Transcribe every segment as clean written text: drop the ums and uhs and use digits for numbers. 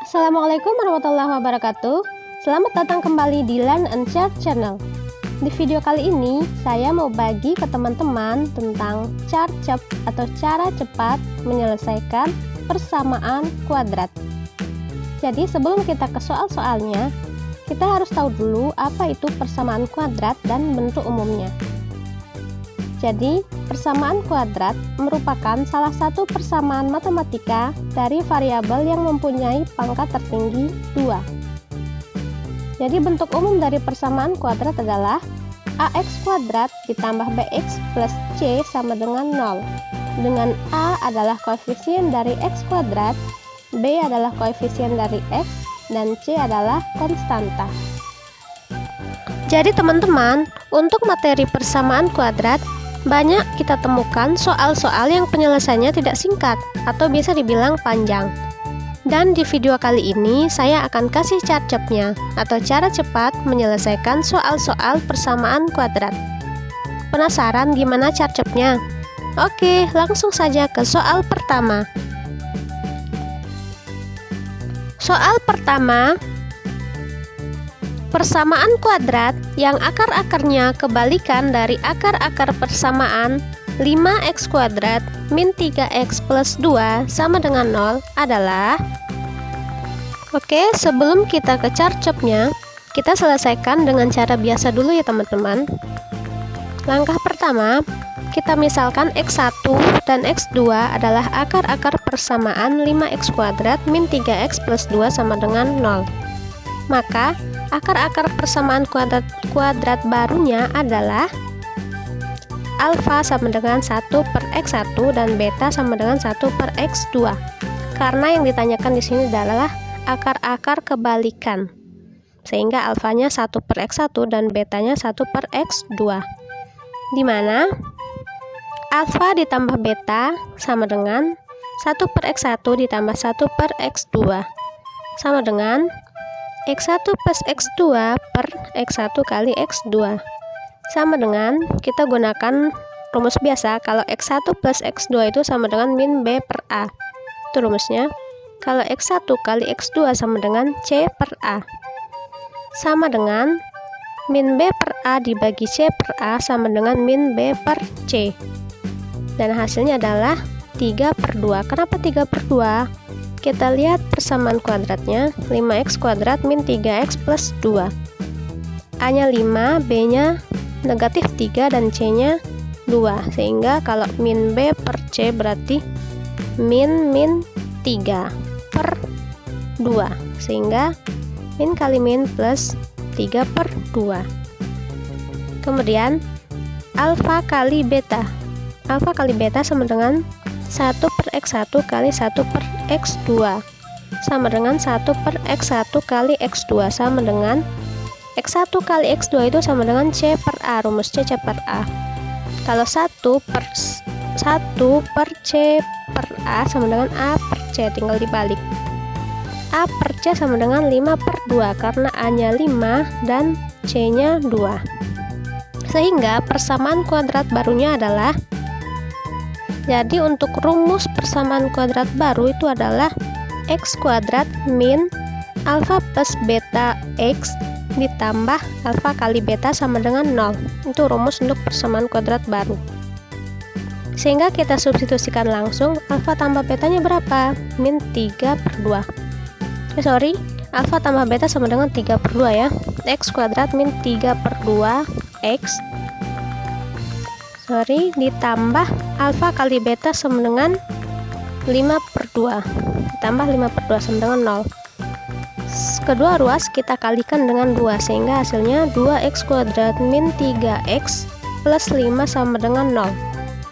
Assalamualaikum warahmatullahi wabarakatuh. Selamat datang kembali di Learn and Share Channel. Di video kali ini, saya mau bagi ke teman-teman tentang carcep atau cara cepat menyelesaikan persamaan kuadrat. Jadi sebelum kita ke soal-soalnya, kita harus tahu dulu apa itu persamaan kuadrat dan bentuk umumnya. Jadi, persamaan kuadrat merupakan salah satu persamaan matematika dari variabel yang mempunyai pangkat tertinggi 2. Jadi, bentuk umum dari persamaan kuadrat adalah ax kuadrat ditambah bx plus c sama dengan 0. Dengan a adalah koefisien dari x kuadrat, b adalah koefisien dari x, dan c adalah konstanta. Jadi, teman-teman, untuk materi persamaan kuadrat, banyak kita temukan soal-soal yang penyelesaiannya tidak singkat atau bisa dibilang panjang. Dan di video kali ini saya akan kasih carcepnya atau cara cepat menyelesaikan soal-soal persamaan kuadrat. Penasaran gimana carcepnya? Oke, langsung saja ke soal pertama. Soal pertama, persamaan kuadrat yang akar-akarnya kebalikan dari akar-akar persamaan 5x kuadrat min 3x plus 2 sama dengan 0 adalah. Oke, sebelum kita ke carcepnya, kita selesaikan dengan cara biasa dulu ya teman-teman. Langkah pertama, kita misalkan x1 dan x2 adalah akar-akar persamaan 5x kuadrat min 3x plus 2 sama dengan 0. Maka akar-akar persamaan kuadrat barunya adalah alfa sama dengan 1 per x1 dan beta sama dengan 1 per x2. Karena yang ditanyakan di sini adalah akar-akar kebalikan. Sehingga alfanya 1 per x1 dan betanya 1 per x2. Di mana alfa ditambah beta sama dengan 1 per x1 ditambah 1 per x2 sama dengan x1 plus x2 per x1 kali x2 sama dengan, kita gunakan rumus biasa, kalau x1 plus x2 itu sama dengan min b per a. Itu rumusnya. Kalau x1 kali x2 sama dengan c per a sama dengan min b per a dibagi c per a sama dengan min b per c. Dan hasilnya adalah 3 per 2. Kenapa 3 per 2? Kita lihat persamaan kuadratnya, 5x kuadrat min 3x plus 2. A nya 5, B nya negatif 3, dan C nya 2. Sehingga kalau min B per C berarti min 3 per 2. Sehingga min kali min plus 3 per 2. Kemudian alfa kali beta. Alfa kali beta sama dengan 1 per x1 kali 1 per x2 sama dengan 1 per x1 kali x2 sama dengan x1 kali x2 itu sama dengan c per a, rumus c per a. Kalau 1 per c per a sama dengan a per c, tinggal dibalik. A per c sama dengan 5 per 2 karena a nya 5 dan c nya 2. Sehingga persamaan kuadrat barunya adalah, jadi untuk rumus persamaan kuadrat baru itu adalah x kuadrat min alfa plus beta x ditambah alfa kali beta sama dengan 0. Itu rumus untuk persamaan kuadrat baru. Sehingga kita substitusikan langsung, alfa tambah betanya berapa? Min 3 per 2. Alfa tambah beta sama dengan 3 per 2 ya. X kuadrat min 3 per 2 x ditambah alfa kali beta sama dengan 5 per 2 ditambah 5 per 2 sama dengan 0. Kedua ruas kita kalikan dengan 2 sehingga hasilnya 2x kuadrat min 3x plus 5 sama dengan 0.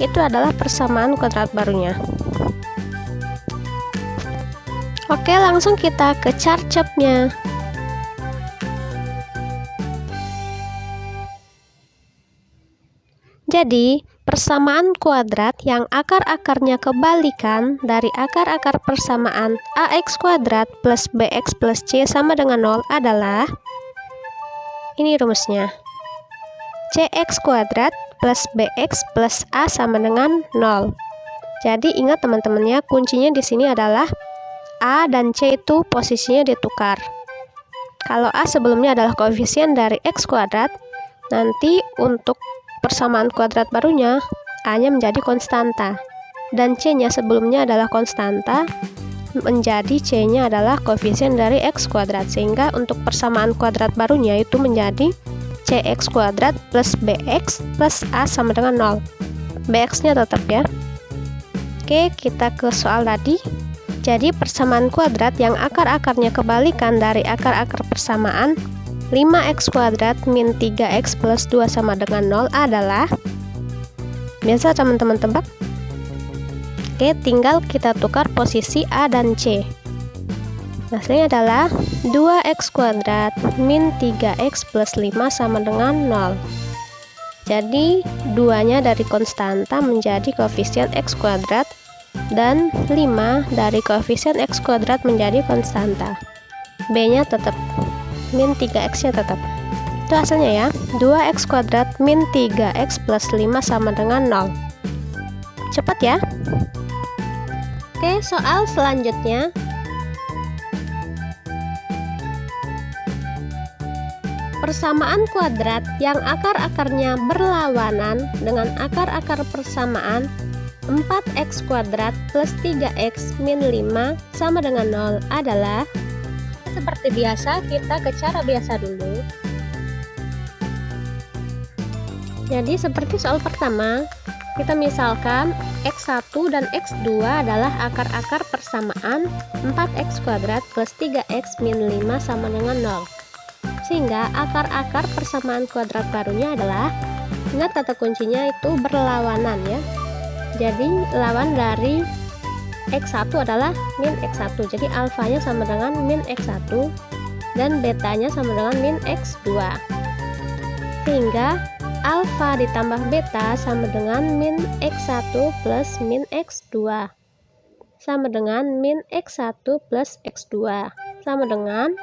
Itu adalah persamaan kuadrat barunya. Oke, langsung kita ke carcepnya. Jadi, persamaan kuadrat yang akar-akarnya kebalikan dari akar-akar persamaan ax kuadrat plus bx plus c sama dengan 0 adalah, ini rumusnya, cx kuadrat plus bx plus a sama dengan 0. Jadi ingat teman-temannya, kuncinya di sini adalah A dan C itu posisinya ditukar. Kalau A sebelumnya adalah koefisien dari X kuadrat, nanti untuk persamaan kuadrat barunya A-nya menjadi konstanta. Dan C-nya sebelumnya adalah konstanta, menjadi C-nya adalah koefisien dari X kuadrat. Sehingga untuk persamaan kuadrat barunya itu menjadi CX kuadrat plus BX plus A sama dengan 0. BX-nya tetap ya. Oke, kita ke soal tadi. Jadi persamaan kuadrat yang akar-akarnya kebalikan dari akar-akar persamaan 5x kuadrat min 3x plus 2 sama dengan 0 adalah, biasa teman-teman tebak. Oke, tinggal kita tukar posisi A dan C. Hasilnya adalah 2x kuadrat min 3x plus 5 sama dengan 0. Jadi 2-nya dari konstanta menjadi koefisien x kuadrat, dan 5 dari koefisien x kuadrat menjadi konstanta. B-nya tetap, min 3x-nya tetap. Itu hasilnya ya, 2x kuadrat min 3x plus 5 sama dengan 0. Cepat ya. Oke, soal selanjutnya. Persamaan kuadrat yang akar-akarnya berlawanan dengan akar-akar persamaan 4x kuadrat plus 3x min 5 sama dengan 0 adalah, seperti biasa kita ke cara biasa dulu. Jadi seperti soal pertama, kita misalkan x1 dan x2 adalah akar-akar persamaan 4x kuadrat plus 3x min 5 sama dengan 0. Sehingga akar-akar persamaan kuadrat barunya adalah, ingat kata kuncinya itu berlawanan ya. Jadi lawan dari x1 adalah min x1. Jadi alfanya sama dengan min x1 dan betanya sama dengan min x2. Sehingga alfa ditambah beta sama dengan min x1 plus min x2 sama dengan min x1 plus x2 sama dengan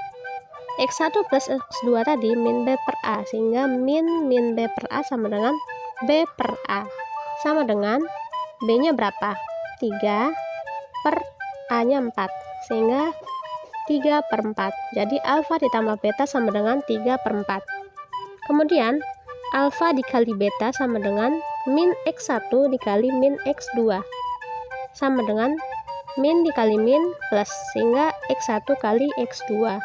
x1 plus x2 tadi min b per a, sehingga min b per a sama dengan b per a sama dengan B-nya berapa? 3 per A-nya 4, sehingga 3 per 4. Jadi alfa ditambah beta sama dengan 3 per 4. Kemudian alfa dikali beta sama dengan min x1 dikali min x2 sama dengan min dikali min plus, sehingga x1 kali x2.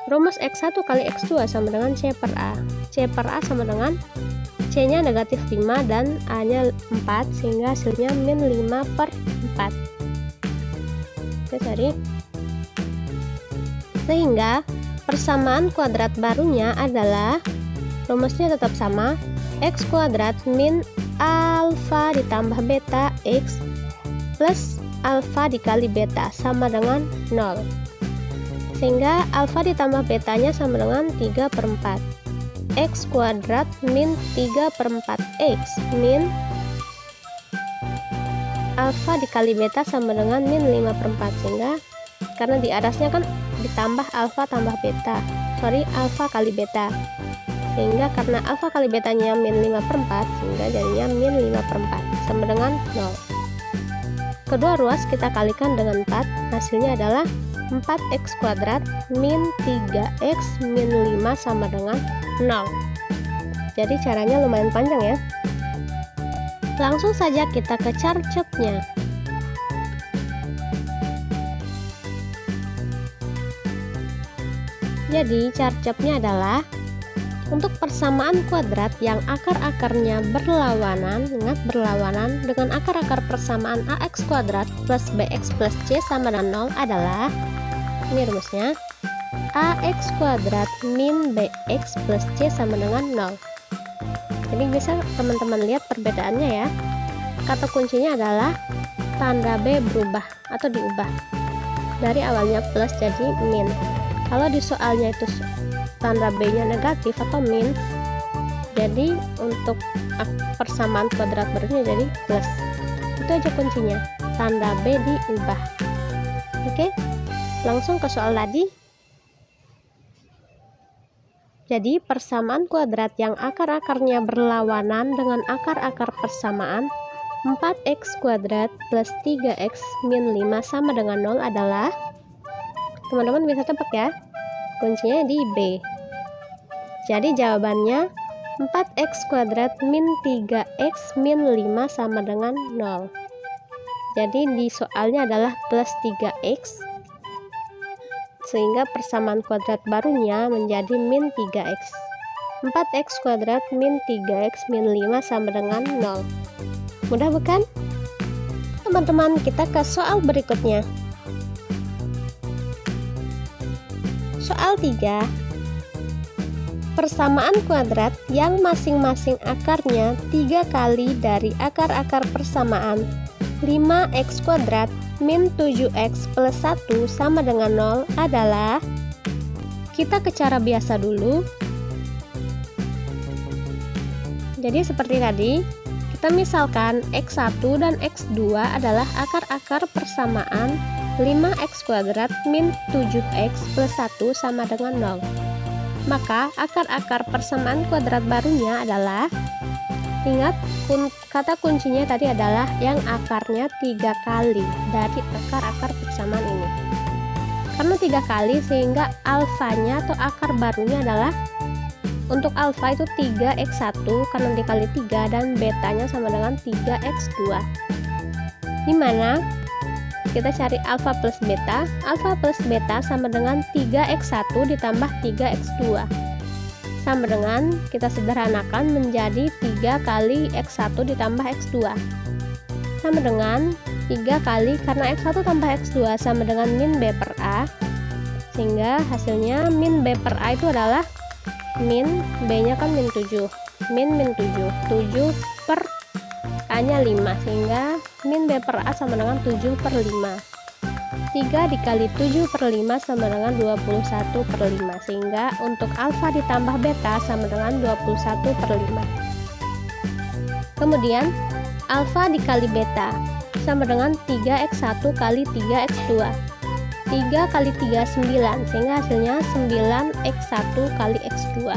Rumus x1 kali x2 sama dengan C per A. C per A sama dengan C-nya negatif 5 dan A-nya 4, sehingga hasilnya min 5 per 4. Oke, sorry. Sehingga persamaan kuadrat barunya adalah, rumusnya tetap sama, x kuadrat min alfa ditambah beta x plus alfa dikali beta sama dengan 0. Sehingga alfa ditambah betanya sama dengan 3 per 4. X kuadrat min 3 per 4x min alfa dikali beta sama dengan min 5 per 4, sehingga karena di atasnya kan ditambah alfa tambah beta, alfa kali beta, sehingga karena alfa kali betanya min 5 per 4, sehingga jadinya min 5 per 4 sama dengan 0. Kedua ruas kita kalikan dengan 4, hasilnya adalah 4x kuadrat min 3x min 5 sama dengan 0. Jadi caranya lumayan panjang ya. Langsung saja kita ke carcepnya. Jadi carcepnya adalah untuk persamaan kuadrat yang akar-akarnya berlawanan, ingat berlawanan dengan akar-akar persamaan ax kuadrat plus bx plus c sama dengan 0 adalah, ini rumusnya, ax kuadrat min bx plus c sama dengan 0. Jadi bisa teman-teman lihat perbedaannya ya. Kata kuncinya adalah tanda b berubah atau diubah dari awalnya plus jadi min. Kalau di soalnya itu tanda b nya negatif atau min, jadi untuk persamaan kuadrat barunya jadi plus. Itu aja kuncinya, tanda b diubah. Oke, langsung ke soal tadi. Jadi persamaan kuadrat yang akar-akarnya berlawanan dengan akar-akar persamaan 4x kuadrat plus 3x min 5 sama dengan 0 adalah, Teman-teman bisa tebak ya, kuncinya di B. Jadi jawabannya 4x kuadrat min 3x min 5 sama dengan 0. Jadi di soalnya adalah plus 3x, sehingga persamaan kuadrat barunya menjadi min 3x. 4x kuadrat min 3x min 5 sama dengan 0. Mudah bukan? Teman-teman, kita ke soal berikutnya. Soal 3. Persamaan kuadrat yang masing-masing akarnya 3 kali dari akar-akar persamaan 5x kuadrat min 7x plus 1 sama dengan 0 adalah, kita ke cara biasa dulu. Jadi seperti tadi, kita misalkan x1 dan x2 adalah akar-akar persamaan 5x kuadrat min 7x plus 1 sama dengan 0. Maka akar-akar persamaan kuadrat barunya adalah, ingat kata kuncinya tadi adalah yang akarnya 3 kali dari akar-akar persamaan ini. Karena 3 kali sehingga alfanya atau akar barunya adalah, untuk alfa itu 3x1 karena dikali 3 dan betanya sama dengan 3x2. Dimana kita cari alfa plus beta. Alfa plus beta sama dengan 3x1 ditambah 3x2. Sama dengan, kita sederhanakan menjadi 3 kali x1 ditambah x2. Sama dengan 3 kali, karena x1 tambah x2 sama dengan min b per a. Sehingga hasilnya min b per a itu adalah min b nya kan min 7. Min 7 per a nya 5, sehingga min b per a sama dengan 7 per 5. 3 dikali 7 per 5 sama dengan 21 per 5, sehingga untuk alfa ditambah beta sama dengan 21 per 5. Kemudian alfa dikali beta sama dengan 3x1 kali 3x2. 3 kali 3 9, sehingga hasilnya 9x1 kali x2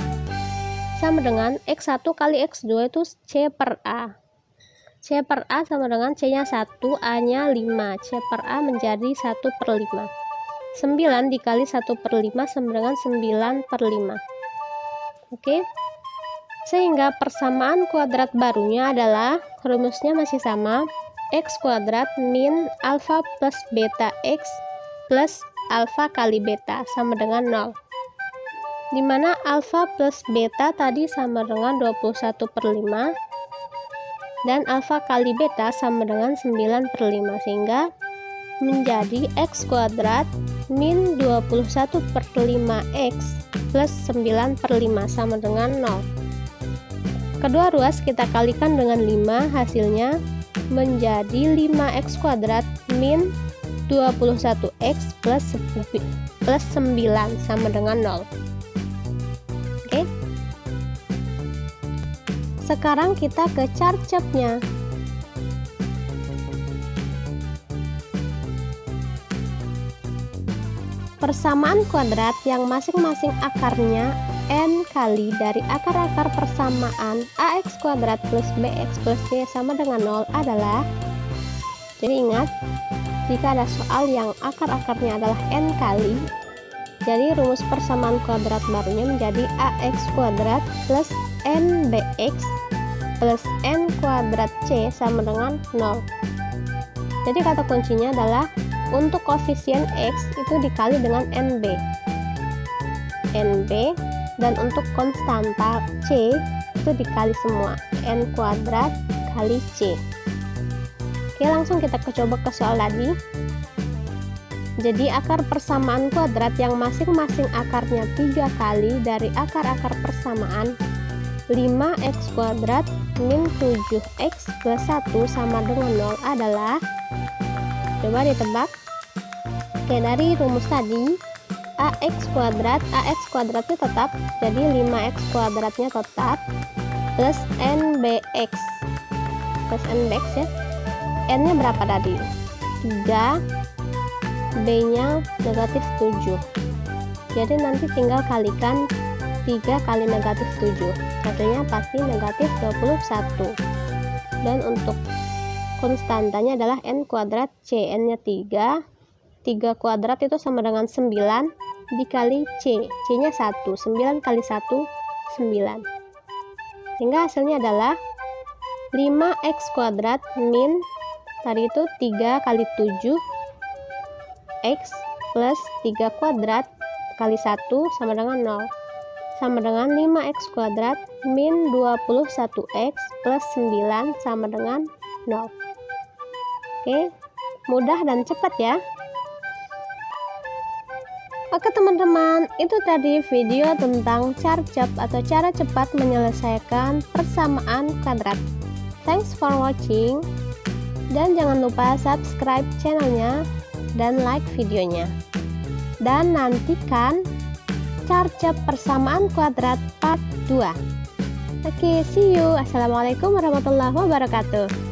sama dengan x1 kali x2 itu c per a. C per A sama dengan C nya 1, A nya 5. C per A menjadi 1 per 5. 9 dikali 1 per 5 sama dengan 9 per 5. Oke. Sehingga persamaan kuadrat barunya adalah, rumusnya masih sama, x kuadrat min alfa plus beta x plus alfa kali beta sama dengan 0. Dimana alfa plus beta tadi sama dengan 21 per 5. Dan alfa kali beta sama dengan 9 per 5, sehingga menjadi x kuadrat min 21 per 5x plus 9 per 5 sama dengan 0. Kedua ruas kita kalikan dengan 5, hasilnya menjadi 5x kuadrat min 21x plus 9 sama dengan 0. Oke. Sekarang kita ke carcepnya. Persamaan kuadrat yang masing-masing akarnya n kali dari akar-akar persamaan ax kuadrat plus bx plus c sama dengan 0 adalah, jadi ingat, jika ada soal yang akar-akarnya adalah n kali, jadi rumus persamaan kuadrat barunya menjadi ax kuadrat plus nbx plus n kuadrat c sama dengan 0. Jadi kata kuncinya adalah untuk koefisien x itu dikali dengan nb, dan untuk konstanta c itu dikali semua, n kuadrat kali c. Oke, langsung kita coba ke soal tadi. Jadi akar persamaan kuadrat yang masing-masing akarnya 3 kali dari akar-akar persamaan 5x kuadrat min 7x plus 1 sama dengan 0 adalah, coba ditebak. Oke, dari rumus tadi ax kuadratnya tetap, jadi 5x kuadratnya tetap plus nbx ya. N nya berapa tadi? 3, b nya negatif 7, jadi nanti tinggal kalikan 3 kali negatif 7, hasilnya pasti negatif 21. Dan untuk konstantanya adalah n kuadrat c, n nya 3, 3 kuadrat itu sama dengan 9 dikali C. C-nya 1. 9 kali 1, 9. Sehingga hasilnya adalah 5x kuadrat min tadi itu 3 kali 7 x plus 3 kuadrat kali 1 sama dengan 0, sama dengan 5x kuadrat min 21x plus 9 sama dengan 0. Oke, mudah dan cepat ya. Oke teman-teman, itu tadi video tentang carcep atau cara cepat menyelesaikan persamaan kuadrat. Thanks for watching, dan jangan lupa subscribe channelnya dan like videonya. Dan nantikan carcep persamaan kuadrat part 2. Oke, see you. Assalamualaikum warahmatullahi wabarakatuh.